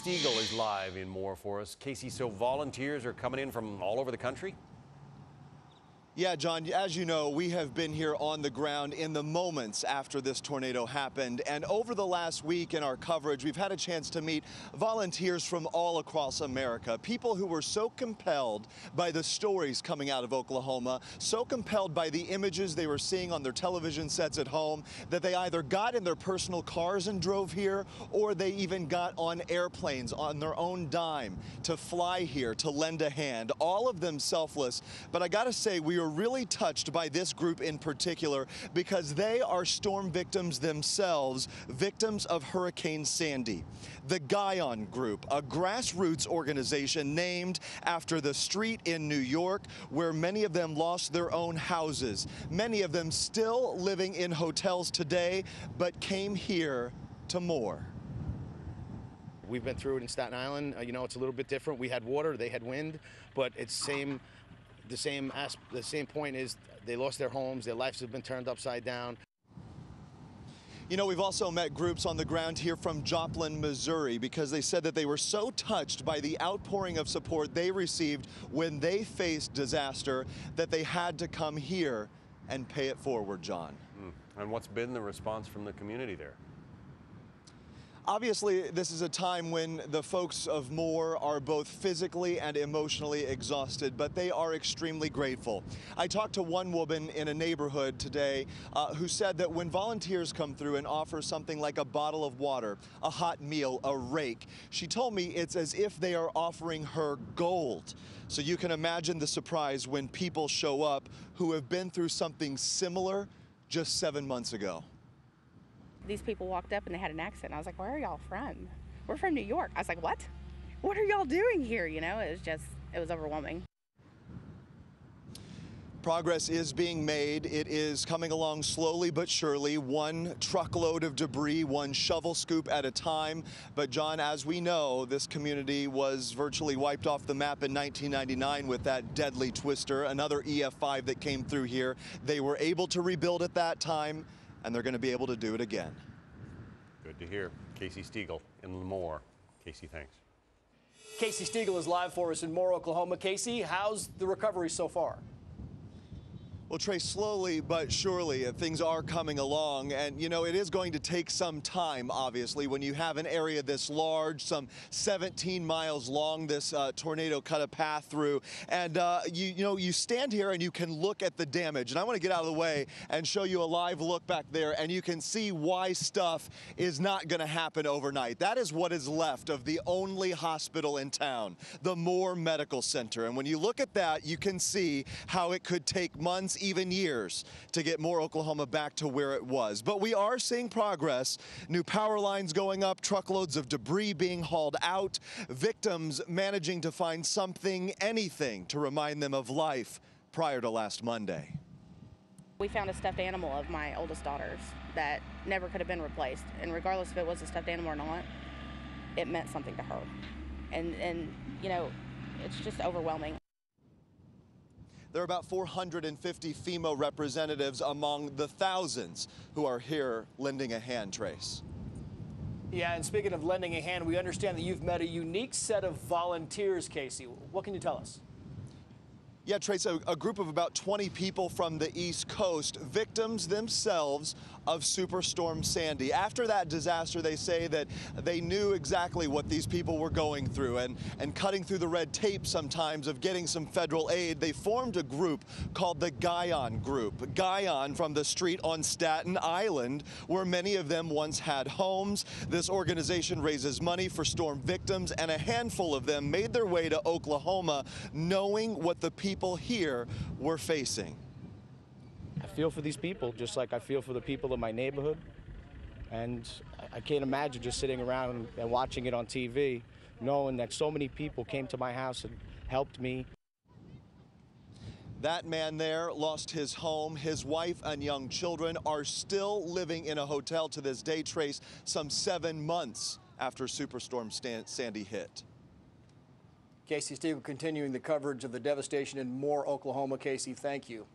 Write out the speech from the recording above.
Stiegel is live in Moore for us. Casey, so volunteers are coming in from all over the country? Yeah, John, as you know, we have been here on the ground in the moments after this tornado happened. And over the last week in our coverage, we've had a chance to meet volunteers from all across America, people who were so compelled by the stories coming out of Oklahoma, so compelled by the images they were seeing on their television sets at home, that they either got in their personal cars and drove here, or they even got on airplanes on their own dime to fly here, to lend a hand. All of them selfless. But I gotta say, we are really touched by this group in particular because they are storm victims themselves, victims of Hurricane Sandy. The Guyon Group, a grassroots organization named after the street in New York where many of them lost their own houses, many of them still living in hotels today, but came here to Moore. We've been through it in Staten Island. You know, it's a little bit different. We had water, they had wind, but it's the same point is they lost their homes, their lives have been turned upside down. You know, we've also met groups on the ground here from Joplin, Missouri, because they said that they were so touched by the outpouring of support they received when they faced disaster that they had to come here and pay it forward, John. And what's been the response from the community there? Obviously, this is a time when the folks of Moore are both physically and emotionally exhausted, but they are extremely grateful. I talked to one woman in a neighborhood today who said that when volunteers come through and offer something like a bottle of water, a hot meal, a rake, she told me it's as if they are offering her gold. So you can imagine the surprise when people show up who have been through something similar just 7 months ago. These people walked up and they had an accent. I was like, where are y'all from? We're from New York. I was like, what? What are y'all doing here? You know, it was overwhelming. Progress is being made. It is coming along slowly but surely, one truckload of debris, one shovel scoop at a time. But John, as we know, this community was virtually wiped off the map in 1999 with that deadly twister, another EF5 that came through here. They were able to rebuild at that time, and they're going to be able to do it again. Good to hear. Casey Stiegel in Moore. Casey, thanks. Casey Stiegel is live for us in Moore, Oklahoma. Casey, how's the recovery so far? Well, Trey, slowly but surely things are coming along, and you know it is going to take some time, obviously, when you have an area this large, some 17 miles long. This tornado cut a path through, and you stand here and you can look at the damage. And I want to get out of the way and show you a live look back there, and you can see why stuff is not going to happen overnight. That is what is left of the only hospital in town, the Moore Medical Center. And when you look at that, you can see how it could take months, even years, to get Moore, Oklahoma back to where it was. But we are seeing progress. New power lines going up, truckloads of debris being hauled out, victims managing to find something, anything, to remind them of life prior to last Monday. We found a stuffed animal of my oldest daughter's that never could have been replaced. And regardless if it was a stuffed animal or not, it meant something to her. And you know, it's just overwhelming. There are about 450 FEMA representatives among the thousands who are here lending a hand, Trace. Yeah, and speaking of lending a hand, we understand that you've met a unique set of volunteers, Casey. What can you tell us? Yeah, Trace, a group of about 20 people from the East Coast, victims themselves of Superstorm Sandy. After that disaster, they say that they knew exactly what these people were going through, and cutting through the red tape sometimes of getting some federal aid, they formed a group called the Guyon Group. Guyon from the street on Staten Island, where many of them once had homes. This organization raises money for storm victims, and a handful of them made their way to Oklahoma knowing what the people here were facing. I feel for these people just like I feel for the people in my neighborhood, and I can't imagine just sitting around and watching it on TV, knowing that so many people came to my house and helped me. That man there lost his home. His wife and young children are still living in a hotel to this day, Trace, some 7 months after Superstorm Sandy hit. Casey Stiegel continuing the coverage of the devastation in Moore, Oklahoma. Casey, thank you.